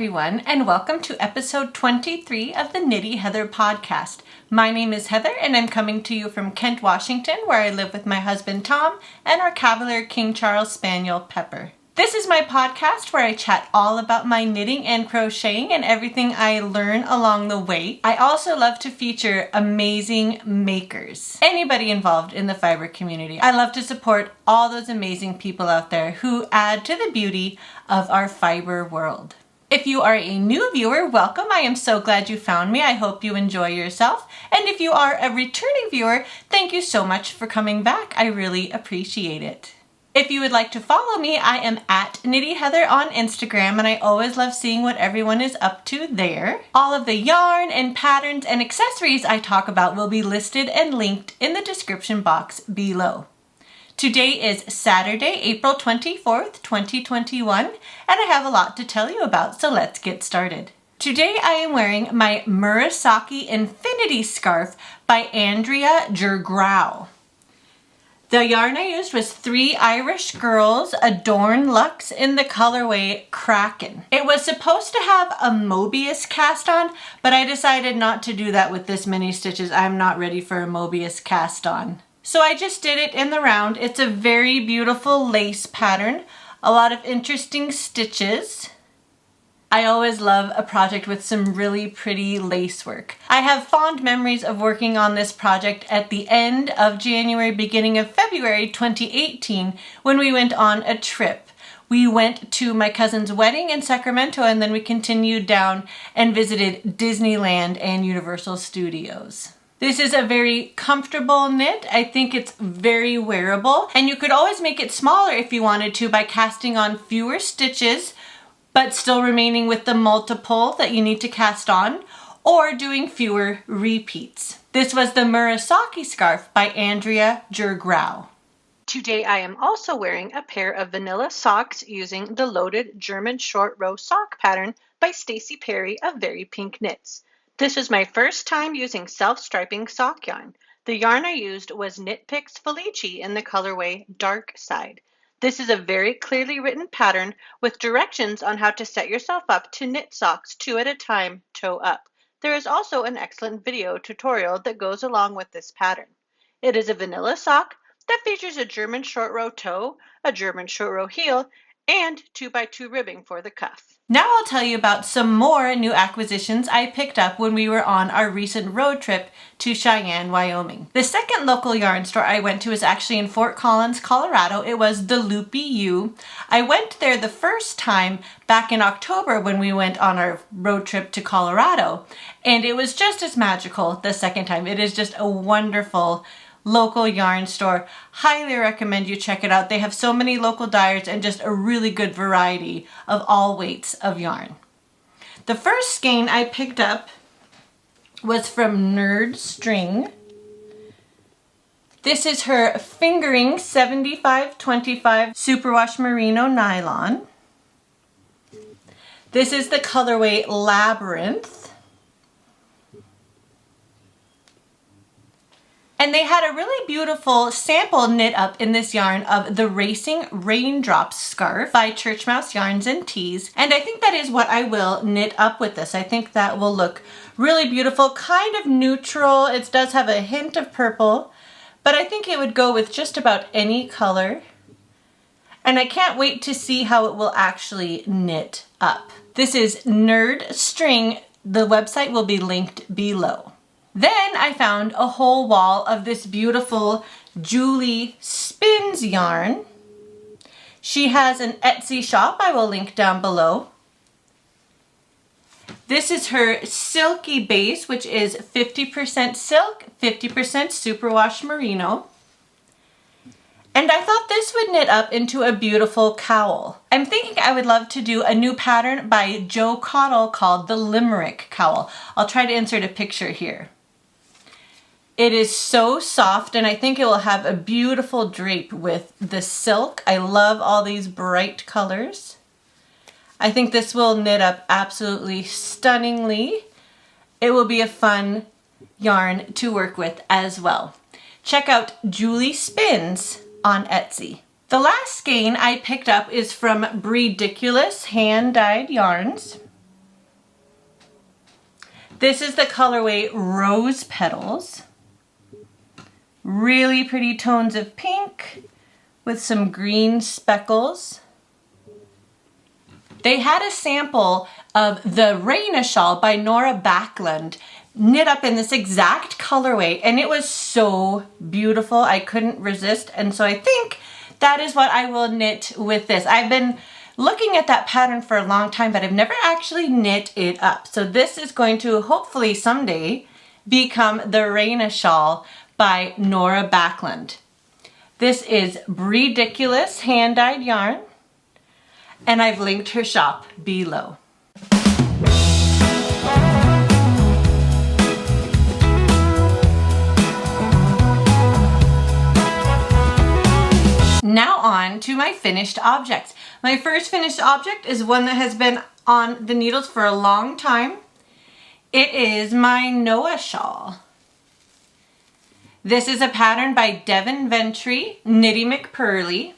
everyone, and welcome to episode 23 of the Knitty Heather podcast. My name is Heather, and I'm coming to you from Kent, Washington, where I live with my husband Tom and our Cavalier King Charles Spaniel Pepper. This is my podcast where I chat all about my knitting and crocheting and everything I learn along the way. I also love to feature amazing makers, anybody involved in the fiber community. I love to support all those amazing people out there who add to the beauty of our fiber world. If you are a new viewer, welcome. I am so glad you found me. I hope you enjoy yourself. And if you are a returning viewer, thank you so much for coming back. I really appreciate it. If you would like to follow me, I am at Knitty Heather on Instagram, and I always love seeing what everyone is up to there. All of the yarn and patterns and accessories I talk about will be listed and linked in the description box below. Today is Saturday, April 24th, 2021, and I have a lot to tell you about, so let's get started. Today I am wearing my Murasaki Infinity Scarf by Andrea Gergrau. The yarn I used was 3 Irish Girls Adorn Luxe in the colorway Kraken. It was supposed to have a Mobius cast on, but I decided not to do that with this many stitches. I'm not ready for a Mobius cast on. So I just did it in the round. It's a very beautiful lace pattern, a lot of interesting stitches. I always love a project with some really pretty lace work. I have fond memories of working on this project at the end of January, beginning of February 2018 when we went on a trip. We went to my cousin's wedding in Sacramento, and then we continued down and visited Disneyland and Universal Studios. This is a very comfortable knit. I think it's very wearable, and you could always make it smaller if you wanted to by casting on fewer stitches but still remaining with the multiple that you need to cast on, or doing fewer repeats. This was the Murasaki Scarf by Andrea Gergrau. Today I am also wearing a pair of vanilla socks using the loaded German short row sock pattern by Stacey Perry of Very Pink Knits. This was my first time using self-striping sock yarn. The yarn I used was Knit Picks Felici in the colorway Dark Side. This is a very clearly written pattern with directions on how to set yourself up to knit socks 2 at a time, toe up. There is also an excellent video tutorial that goes along with this pattern. It is a vanilla sock that features a German short row toe, a German short row heel, and 2x2 ribbing for the cuff. Now I'll tell you about some more new acquisitions I picked up when we were on our recent road trip to Cheyenne, Wyoming. The second local yarn store I went to is actually in Fort Collins, Colorado. It was the Loopy U. I went there the first time back in October when we went on our road trip to Colorado, and it was just as magical the second time. It is just a wonderful local yarn store. Highly recommend you check it out. They have so many local dyers and just a really good variety of all weights of yarn. The first skein I picked up was from Nerd String. This is her Fingering 7525 Superwash Merino Nylon. This is the colorway Labyrinth. And they had a really beautiful sample knit up in this yarn of the Racing Raindrops Scarf by Church Mouse Yarns and Tees. And I think that is what I will knit up with this. I think that will look really beautiful, kind of neutral. It does have a hint of purple, but I think it would go with just about any color. And I can't wait to see how it will actually knit up. This is Nerd String. The website will be linked below. Then I found a whole wall of this beautiful Julie Spins yarn. She has an Etsy shop I will link down below. This is her silky base, which is 50% silk, 50% superwash merino. And I thought this would knit up into a beautiful cowl. I'm thinking I would love to do a new pattern by Jo Cottle called the Limerick Cowl. I'll try to insert a picture here. It is so soft, and I think it will have a beautiful drape with the silk. I love all these bright colors. I think this will knit up absolutely stunningly. It will be a fun yarn to work with as well. Check out Julie Spins on Etsy. The last skein I picked up is from Breediculous Hand Dyed Yarns. This is the colorway Rose Petals. Really pretty tones of pink with some green speckles. They had a sample of the Raina Shawl by Nora Backlund knit up in this exact colorway, and it was so beautiful. I couldn't resist, and so I think that is what I will knit with this. I've been looking at that pattern for a long time, but I've never actually knit it up. So this is going to hopefully someday become the Raina Shawl by Nora Backlund. This is Ridiculous hand-dyed yarn, and I've linked her shop below. Now on to my finished objects. My first finished object is one that has been on the needles for a long time. It is my Noah shawl. This is a pattern by Devin Ventry, Knitty McPurley.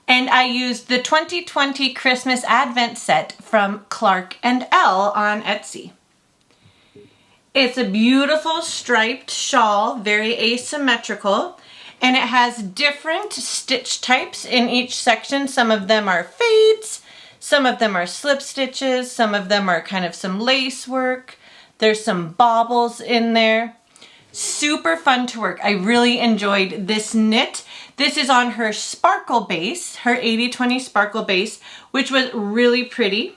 And I used the 2020 Christmas Advent set from Clark and Elle on Etsy. It's a beautiful striped shawl, very asymmetrical, and it has different stitch types in each section. Some of them are fades, some of them are slip stitches, some of them are kind of some lace work. There's some baubles in there. Super fun to work. I really enjoyed this knit. This is on her sparkle base, her 80/20 sparkle base, which was really pretty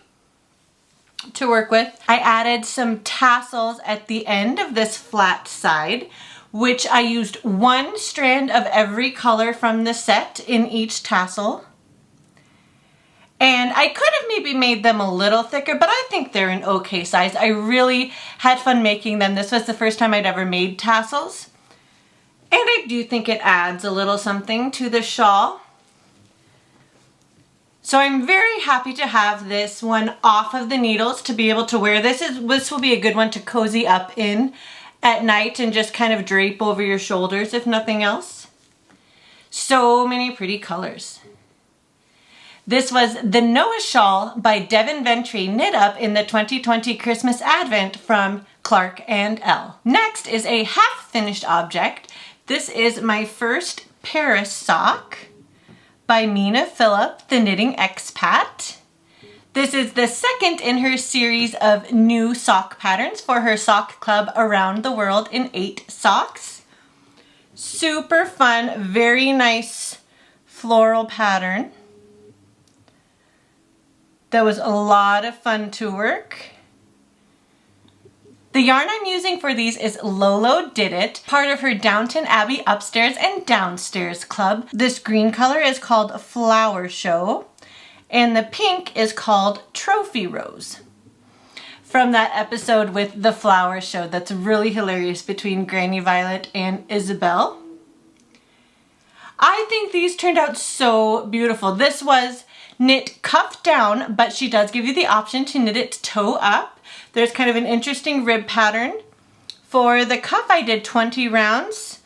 to work with. I added some tassels at the end of this flat side, which I used one strand of every color from the set in each tassel. And I could have maybe made them a little thicker, but I think they're an okay size. I really had fun making them. This was the first time I'd ever made tassels. And I do think it adds a little something to the shawl. So I'm very happy to have this one off of the needles to be able to wear. This will be a good one to cozy up in at night and just kind of drape over your shoulders if nothing else. So many pretty colors. This was the Noah Shawl by Devin Ventry, knit up in the 2020 Christmas Advent from Clark and Elle. Next is a half finished object. This is my first Paris sock by Mina Phillip, the Knitting Expat. This is the second in her series of new sock patterns for her sock club around the world in 8 socks. Super fun, very nice floral pattern. That was a lot of fun to work. The yarn I'm using for these is Lolo Did It, part of her Downton Abbey Upstairs and Downstairs Club. This green color is called Flower Show, and the pink is called Trophy Rose. From that episode with the Flower Show that's really hilarious between Granny Violet and Isabel. I think these turned out so beautiful. This was knit cuff down, but she does give you the option to knit it toe up. There's kind of an interesting rib pattern. For the cuff, I did 20 rounds.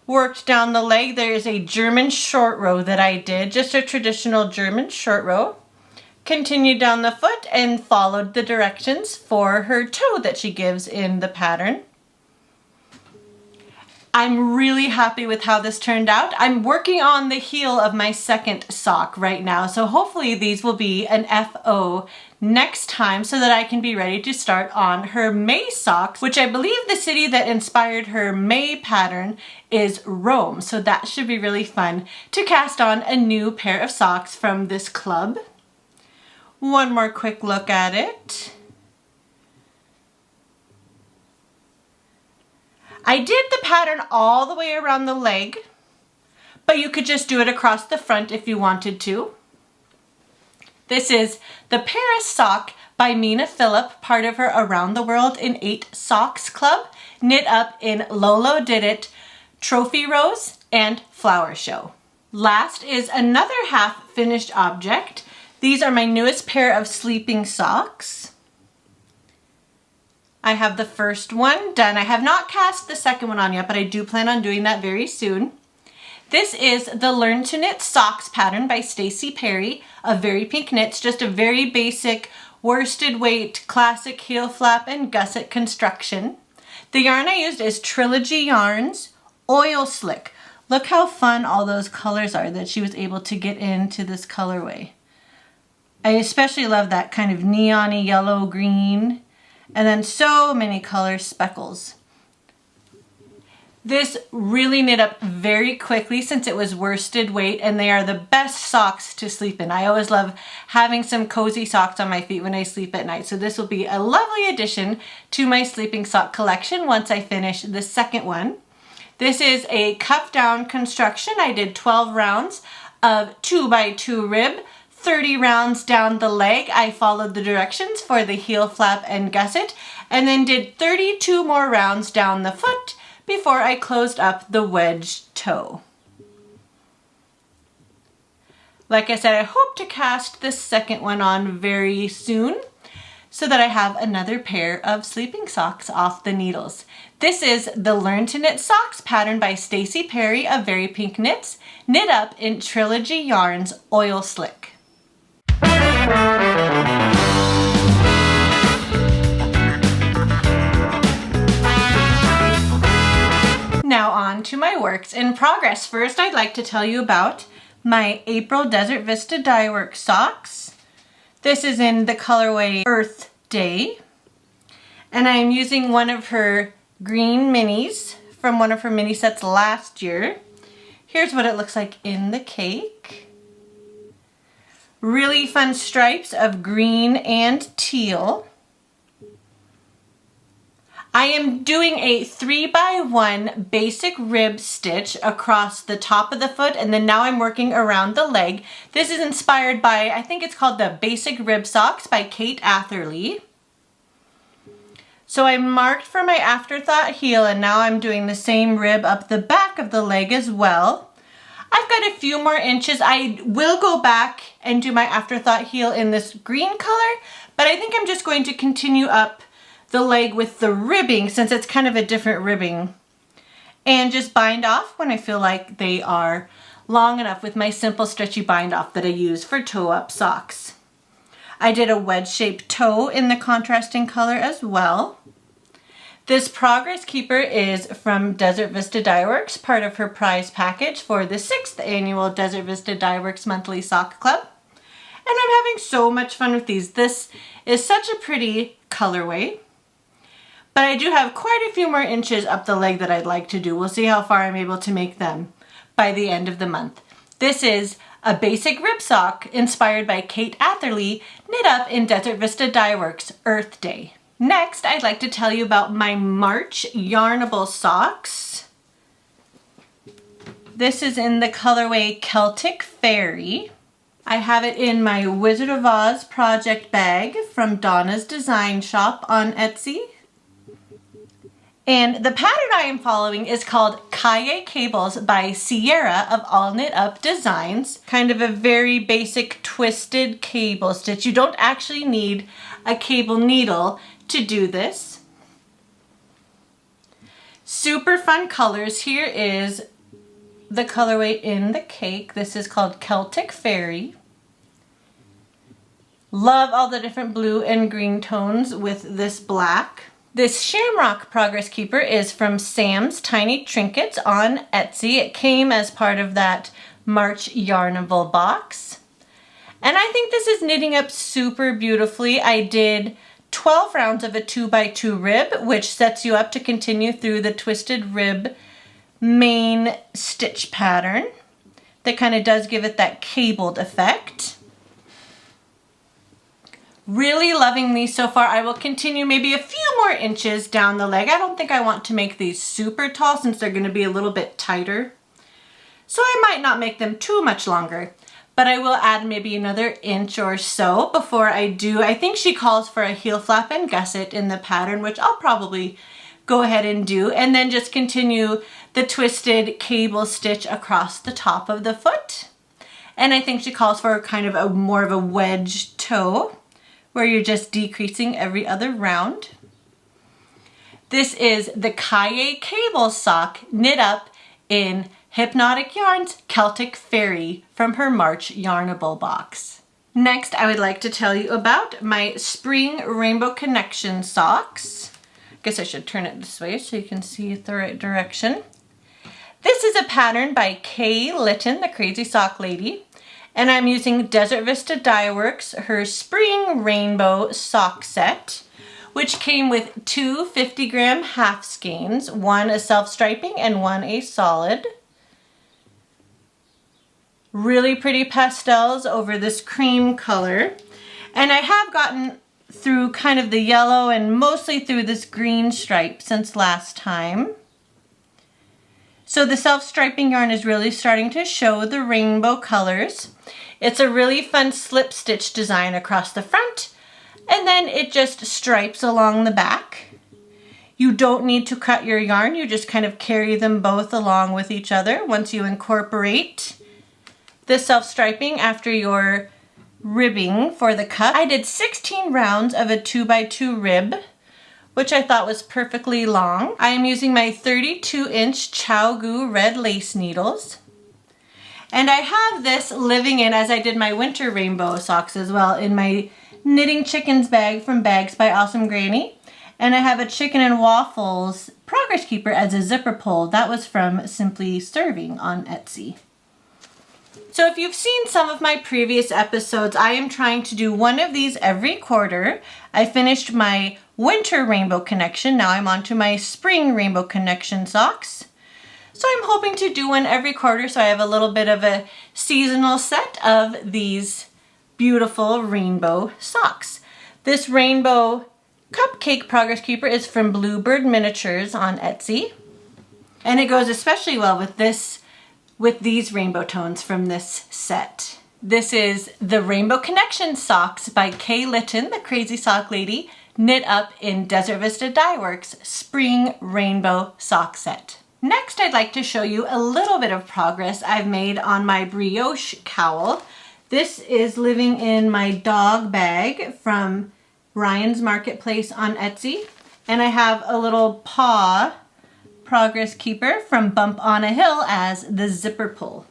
Worked down the leg. There is a German short row that I did, just a traditional German short row. Continued down the foot and followed the directions for her toe that she gives in the pattern. I'm really happy with how this turned out. I'm working on the heel of my second sock right now, so hopefully these will be an FO next time so that I can be ready to start on her May socks, which I believe the city that inspired her May pattern is Rome, so that should be really fun to cast on a new pair of socks from this club. One more quick look at it. I did the pattern all the way around the leg, but you could just do it across the front if you wanted to. This is the Paris sock by Mina Phillip, part of her Around the World in 8 Socks Club, knit up in Lolo Did It, Trophy Rose, and Flower Show. Last is another half finished object. These are my newest pair of sleeping socks. I have the first one done. I have not cast the second one on yet, but I do plan on doing that very soon. This is the Learn to Knit Socks pattern by Stacey Perry of Very Pink Knits, just a very basic worsted weight classic heel flap and gusset construction. The yarn I used is Trilogy Yarns Oil Slick. Look how fun all those colors are that she was able to get into this colorway. I especially love that kind of neon-y yellow green, and then so many color speckles. This really knit up very quickly since it was worsted weight, and they are the best socks to sleep in. I always love having some cozy socks on my feet when I sleep at night, so this will be a lovely addition to my sleeping sock collection once I finish the second one. This is a cuff down construction. I did 12 rounds of 2x2 rib, 30 rounds down the leg. I followed the directions for the heel flap and gusset, and then did 32 more rounds down the foot before I closed up the wedge toe. Like I said, I hope to cast this second one on very soon so that I have another pair of sleeping socks off the needles. This is the Learn to Knit Socks pattern by Stacey Perry of Very Pink Knits, knit up in Trilogy Yarns Oil Slick. Now on to my works in progress. First, I'd like to tell you about my April Desert Vista Dyework socks. This is in the colorway Earth Day, and I'm using one of her green minis from one of her mini sets last year. Here's what it looks like in the cake. Really fun stripes of green and teal. I am doing a 3x1 basic rib stitch across the top of the foot, and then now I'm working around the leg. This is inspired by, I think it's called the Basic Rib Socks by Kate Atherley. So I marked for my afterthought heel, and now I'm doing the same rib up the back of the leg as well. I've got a few more inches. I will go back and do my afterthought heel in this green color, but I think I'm just going to continue up the leg with the ribbing since it's kind of a different ribbing, and just bind off when I feel like they are long enough with my simple stretchy bind off that I use for toe up socks. I did a wedge shaped toe in the contrasting color as well. This Progress Keeper is from Desert Vista Dyeworks, part of her prize package for the 6th annual Desert Vista Dyeworks Monthly Sock Club. And I'm having so much fun with these. This is such a pretty colorway, but I do have quite a few more inches up the leg that I'd like to do. We'll see how far I'm able to make them by the end of the month. This is a basic rib sock inspired by Kate Atherley, knit up in Desert Vista Dyeworks Earth Day. Next, I'd like to tell you about my March Yarnable socks. This is in the colorway Celtic Fairy. I have it in my Wizard of Oz project bag from Donna's Design Shop on Etsy. And the pattern I am following is called Kaye Cables by Sierra of All Knit Up Designs. Kind of a very basic twisted cable stitch. You don't actually need a cable needle to do this. Super fun colors. Here is the colorway in the cake. This is called Celtic Fairy. Love all the different blue and green tones with this black. This Shamrock Progress Keeper is from Sam's Tiny Trinkets on Etsy. It came as part of that March Yarnable box. And I think this is knitting up super beautifully. I did 12 rounds of a 2x2 rib, which sets you up to continue through the twisted rib main stitch pattern. That kind of does give it that cabled effect. Really loving these so far. I will continue maybe a few more inches down the leg. I don't think I want to make these super tall since they're going to be a little bit tighter. So I might not make them too much longer, but I will add maybe another inch or so before I do. I think she calls for a heel flap and gusset in the pattern, which I'll probably go ahead and do, and then just continue the twisted cable stitch across the top of the foot. And I think she calls for kind of a more of a wedge toe, where you're just decreasing every other round. This is the Kaye Cable sock knit up in Hypnotic Yarns Celtic Fairy from her March Yarnable box. Next, I would like to tell you about my Spring Rainbow Connection socks. I guess I should turn it this way so you can see it the right direction. This is a pattern by Kay Litton, the Crazy Sock Lady, and I'm using Desert Vista Dye Works, her Spring Rainbow sock set, which came with two 50-gram half skeins, one a self-striping and one a solid. Really pretty pastels over this cream color. And I have gotten through kind of the yellow and mostly through this green stripe since last time. So the self-striping yarn is really starting to show the rainbow colors. It's a really fun slip stitch design across the front, and then it just stripes along the back. You don't need to cut your yarn, you just kind of carry them both along with each other once you incorporate the self-striping after your ribbing for the cut. I did 16 rounds of a 2x2 rib, which I thought was perfectly long. I am using my 32-inch ChiaoGoo red lace needles. And I have this living in, as I did my winter rainbow socks as well, in my Knitting Chickens bag from Bags by Awesome Granny. And I have a Chicken and Waffles Progress Keeper as a zipper pull. That was from Simply Serving on Etsy. So if you've seen some of my previous episodes, I am trying to do one of these every quarter. I finished my winter rainbow connection. Now I'm on to my spring rainbow connection socks. So I'm hoping to do one every quarter so I have a little bit of a seasonal set of these beautiful rainbow socks. This rainbow cupcake progress keeper is from Bluebird Miniatures on Etsy. And it goes especially well with these rainbow tones from this set. This is the Rainbow Connection Socks by Kay Litton, the Crazy Sock Lady, knit up in Desert Vista Dye Works Spring Rainbow Sock Set. Next, I'd like to show you a little bit of progress I've made on my brioche cowl. This is living in my dog bag from Ryan's Marketplace on Etsy. And I have a little paw progress keeper from Bump on a Hill as the zipper pull.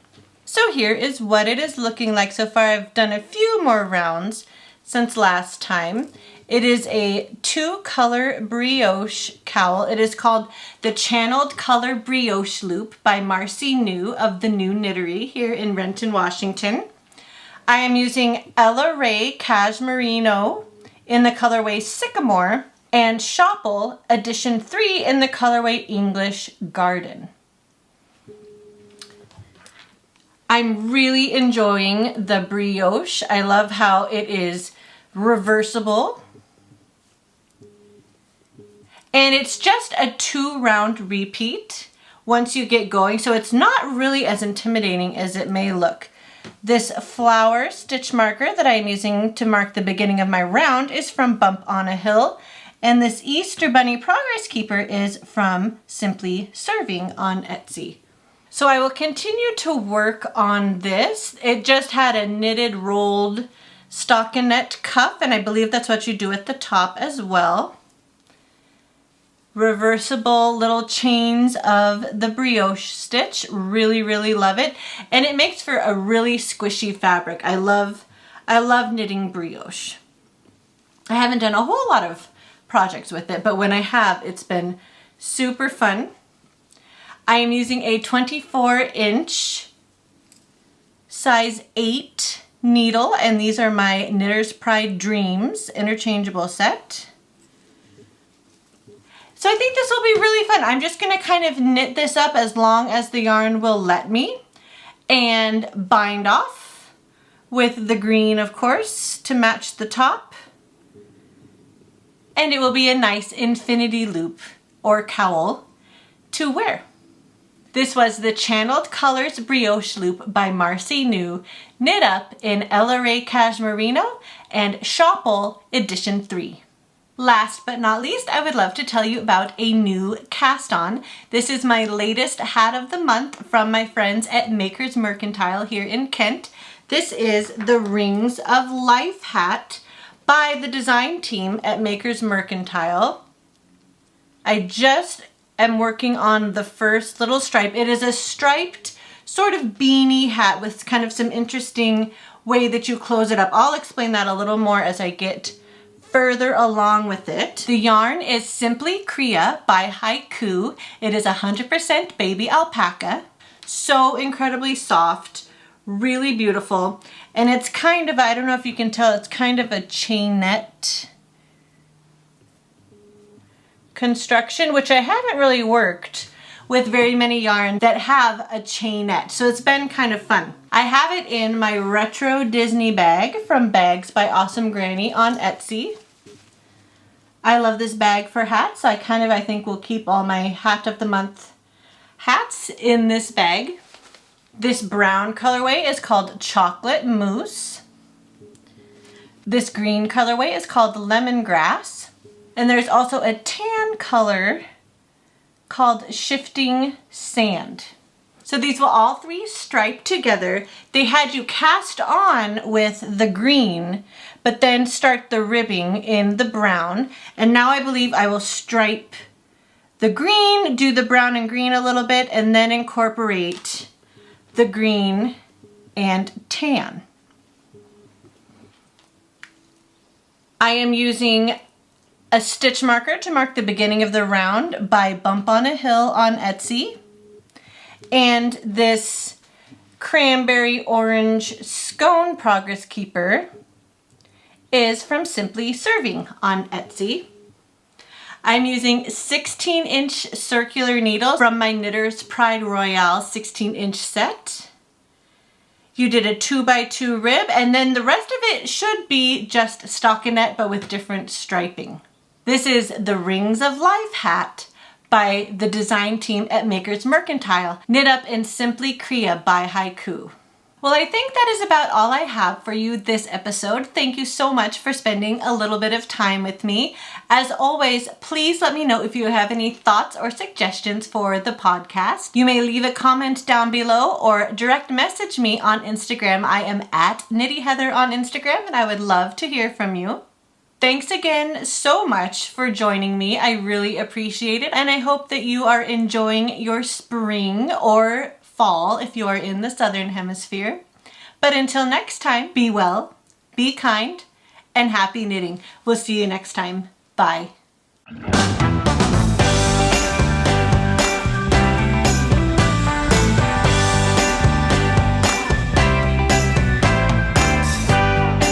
So here is what it is looking like so far. I've done a few more rounds since last time. It is a 2-color brioche cowl. It is called the Channeled Color Brioche Loop by Marcy New of the New Knittery here in Renton, Washington. I am using Ella Rae Cashmerino in the colorway Sycamore and Shawl edition 3 in the colorway English Garden. I'm really enjoying the brioche. I love how it is reversible. And it's just a 2-round repeat once you get going, so it's not really as intimidating as it may look. This flower stitch marker that I'm using to mark the beginning of my round is from Bump on a Hill. And this Easter Bunny Progress Keeper is from Simply Serving on Etsy. So I will continue to work on this. It just had a knitted rolled stockinette cuff, and I believe that's what you do at the top as well. Reversible little chains of the brioche stitch. Really, really love it. And it makes for a really squishy fabric. I love knitting brioche. I haven't done a whole lot of projects with it, but when I have, it's been super fun. I am using a 24-inch size 8 needle, and these are my Knitter's Pride Dreams interchangeable set. So I think this will be really fun. I'm just going to kind of knit this up as long as the yarn will let me and bind off with the green, of course, to match the top. And it will be a nice infinity loop or cowl to wear. This was the Channeled Colors Brioche Loop by Marcy New, knit up in Ella Rae Cashmerino and Shawl Edition 3. Last but not least, I would love to tell you about a new cast on. This is my latest hat of the month from my friends at Maker's Mercantile here in Kent. This is the Rings of Life hat by the design team at Maker's Mercantile. I just am working on the first little stripe. It is a striped sort of beanie hat with kind of some interesting way that you close it up. I'll explain that a little more as I get further along with it. The yarn is Simply Cria by Haiku. It is 100% baby alpaca. So incredibly soft, really beautiful. And it's kind of, I don't know if you can tell, it's kind of a chainette construction, which I haven't really worked with very many yarns that have a chainette. So it's been kind of fun. I have it in my retro Disney bag from Bags by Awesome Granny on Etsy. I love this bag for hats. I think will keep all my hat of the month hats in this bag. This brown colorway is called Chocolate Mousse. This green colorway is called Lemongrass. And there's also a tan color called Shifting Sand. So these will all three stripe together. They had you cast on with the green, but then start the ribbing in the brown. And now I believe I will stripe the green, do the brown and green a little bit, and then incorporate the green and tan. I am using a stitch marker to mark the beginning of the round by Bump on a Hill on Etsy. And this cranberry orange scone progress keeper is from Simply Serving on Etsy. I'm using 16-inch circular needles from my Knitter's Pride Royale 16-inch set. You did a 2x2 rib, and then the rest of it should be just stockinette but with different striping. This is the Rings of Life hat by the design team at Maker's Mercantile, knit up in Simply Cria by Haiku. Well, I think that is about all I have for you this episode. Thank you so much for spending a little bit of time with me. As always, please let me know if you have any thoughts or suggestions for the podcast. You may leave a comment down below or direct message me on Instagram. I am at KnittyHeather on Instagram, and I would love to hear from you. Thanks again so much for joining me. I really appreciate it, and I hope that you are enjoying your spring or fall if you are in the Southern Hemisphere. But until next time, be well, be kind, and happy knitting. We'll see you next time. Bye.